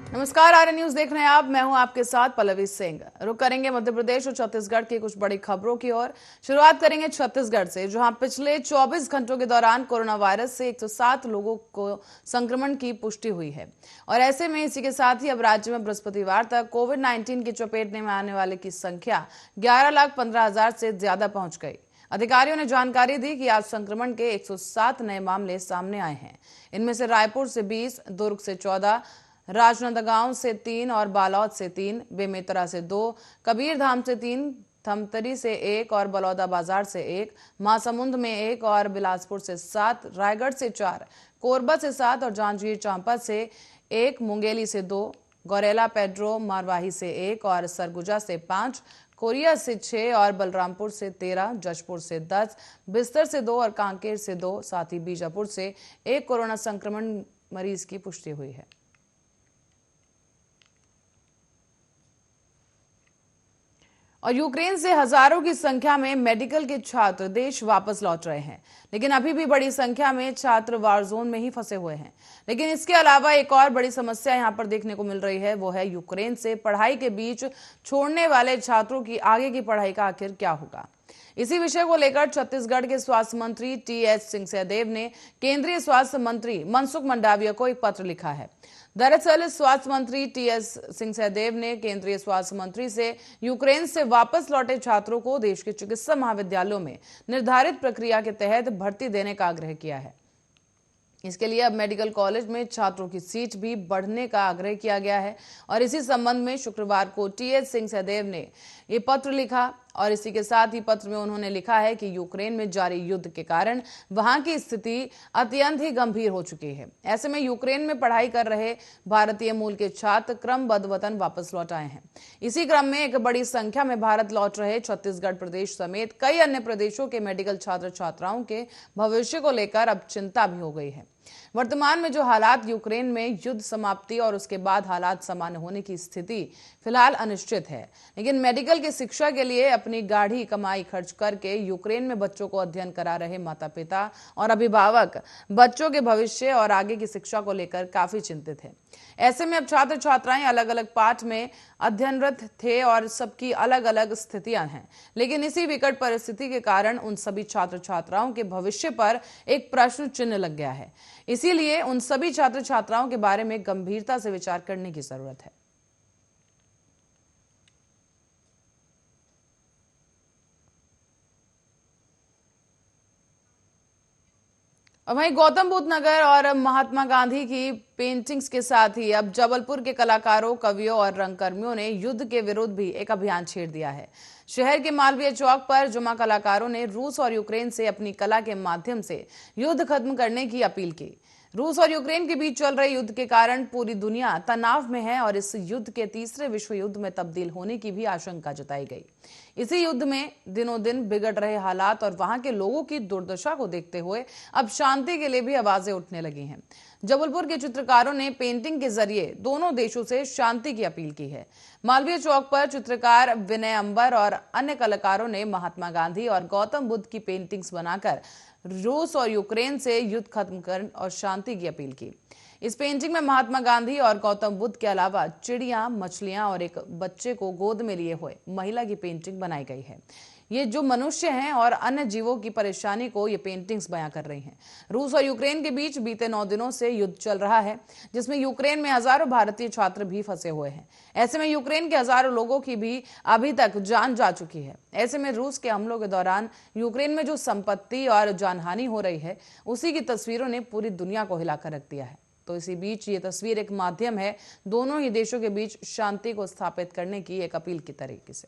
नमस्कार, आर्य न्यूज देख रहे हैं आप। मैं हूं आपके साथ पल्लवी सिंह। रुक करेंगे मध्य प्रदेश और छत्तीसगढ़ की कुछ बड़ी खबरों की ओर। शुरुआत करेंगे छत्तीसगढ़ से, जहां पिछले 24 घंटों के दौरान कोरोना वायरस से 107 लोगों को संक्रमण की पुष्टि हुई है। और ऐसे में इसी के साथ ही अब राज्य में बृहस्पतिवार तक कोविड-19 की चपेट में आने वाले की संख्या 11,15,000 से ज्यादा पहुंच गई। अधिकारियों ने जानकारी दी कि आज संक्रमण के 107 नए मामले सामने आए हैं। इनमें से रायपुर से 20, दुर्ग से 14, राजनांदगांव से 3 और बालोद से 3, बेमेतरा से 2, कबीरधाम से 3, धमतरी से 1 और बलौदाबाजार से 1, महासमुंद में 1 और बिलासपुर से 7, रायगढ़ से 4, कोरबा से 7 और जांजगीर चांपा से 1, मुंगेली से 2, गौरेला पेड्रो मारवाही से 1 और सरगुजा से 5, कोरिया से 6 और बलरामपुर से 13, जशपुर से 10, बिस्तर से 2 और कांकेर से 2, साथ ही बीजापुर से 1 कोरोना संक्रमण मरीज की पुष्टि हुई है। और यूक्रेन से हजारों की संख्या में मेडिकल के छात्र देश वापस लौट रहे हैं, लेकिन अभी भी बड़ी संख्या में छात्र वार जोन में ही फंसे हुए हैं। लेकिन इसके अलावा एक और बड़ी समस्या यहां पर देखने को मिल रही है, वो है यूक्रेन से पढ़ाई के बीच छोड़ने वाले छात्रों की आगे की पढ़ाई का आखिर क्या होगा। इसी विषय को लेकर छत्तीसगढ़ के स्वास्थ्य मंत्री टी.एस. सिंहदेव ने केंद्रीय स्वास्थ्य मंत्री मनसुख मंडाविया को एक पत्र लिखा है। दरअसल स्वास्थ्य मंत्री टी.एस. सिंहदेव ने केंद्रीय स्वास्थ्य मंत्री से यूक्रेन से वापस लौटे छात्रों को देश के चिकित्सा महाविद्यालयों में निर्धारित प्रक्रिया के तहत भर्ती देने का आग्रह किया है। इसके लिए अब मेडिकल कॉलेज में छात्रों की सीट भी बढ़ने का आग्रह किया गया है। और इसी संबंध में शुक्रवार को टी.एस. सिंहदेव ने ये पत्र लिखा और इसी के साथ ही पत्र में उन्होंने लिखा है कि यूक्रेन में जारी युद्ध के कारण वहां की स्थिति अत्यंत ही गंभीर हो चुकी है। ऐसे में यूक्रेन में पढ़ाई कर रहे भारतीय मूल के छात्र क्रमबद्ध वतन वापस लौट आए हैं। इसी क्रम में एक बड़ी संख्या में भारत लौट रहे छत्तीसगढ़ प्रदेश समेत कई अन्य प्रदेशों के मेडिकल छात्र छात्राओं के भविष्य को लेकर अब चिंता भी हो गई है। वर्तमान में जो हालात यूक्रेन में युद्ध समाप्ति और उसके बाद हालात सामान्य होने की स्थिति फिलहाल अनिश्चित है, लेकिन मेडिकल की शिक्षा के लिए अपनी गाढ़ी कमाई खर्च करके यूक्रेन में बच्चों को अध्ययन करा रहे माता पिता और अभिभावक बच्चों के भविष्य और आगे की शिक्षा को लेकर काफी चिंतित हैं। ऐसे में अब छात्र छात्राएं अलग अलग पाठ में अध्ययनरत थे और सबकी अलग अलग स्थितियां हैं, लेकिन इसी विकट परिस्थिति के कारण उन सभी छात्र छात्राओं के भविष्य पर एक प्रश्न चिन्ह लग गया है। इसीलिए उन सभी छात्र छात्राओं के बारे में गंभीरता से विचार करने की जरूरत है। और वहीं गौतम बुद्ध नगर और महात्मा गांधी की पेंटिंग्स के साथ ही अब जबलपुर के कलाकारों, कवियों और रंगकर्मियों ने युद्ध के विरुद्ध भी एक अभियान छेड़ दिया है। शहर के मालवीय चौक पर जुमा कलाकारों ने रूस और यूक्रेन से अपनी कला के माध्यम से युद्ध खत्म करने की अपील की। रूस और यूक्रेन के बीच चल रहे युद्ध के कारण पूरी दुनिया तनाव में है और इस युद्ध के तीसरे विश्व युद्ध में तब्दील होने की भी आशंका जताई गई। इसी युद्ध में दिनों दिन बिगड़ रहे हालात और वहां के लोगों की दुर्दशा को देखते हुए अब शांति के लिए भी आवाजें उठने लगी हैं। जबलपुर के चित्रकारों ने पेंटिंग के जरिए दोनों देशों से शांति की अपील की है। मालवीय चौक पर चित्रकार विनय अंबर और अन्य कलाकारों ने महात्मा गांधी और गौतम बुद्ध की पेंटिंग्स बनाकर रूस और यूक्रेन से युद्ध खत्म कर और शांति की अपील की। इस पेंटिंग में महात्मा गांधी और गौतम बुद्ध के अलावा चिड़ियां, मछलियां और एक बच्चे को गोद में लिए हुए महिला की पेंटिंग बनाई गई है। ये जो मनुष्य हैं और अन्य जीवों की परेशानी को ये पेंटिंग्स बयां कर रही हैं। रूस और यूक्रेन के बीच बीते 9 दिनों से युद्ध चल रहा है, जिसमें यूक्रेन में हजारों भारतीय छात्र भी फंसे हुए हैं। ऐसे में यूक्रेन के हजारों लोगों की भी अभी तक जान जा चुकी है। ऐसे में रूस के हमलों के दौरान यूक्रेन में जो संपत्ति और जानहानि हो रही है, उसी की तस्वीरों ने पूरी दुनिया को हिलाकर रख दिया है। तो इसी बीच ये तस्वीर एक माध्यम है दोनों ही देशों के बीच शांति को स्थापित करने की एक अपील की तरीके से।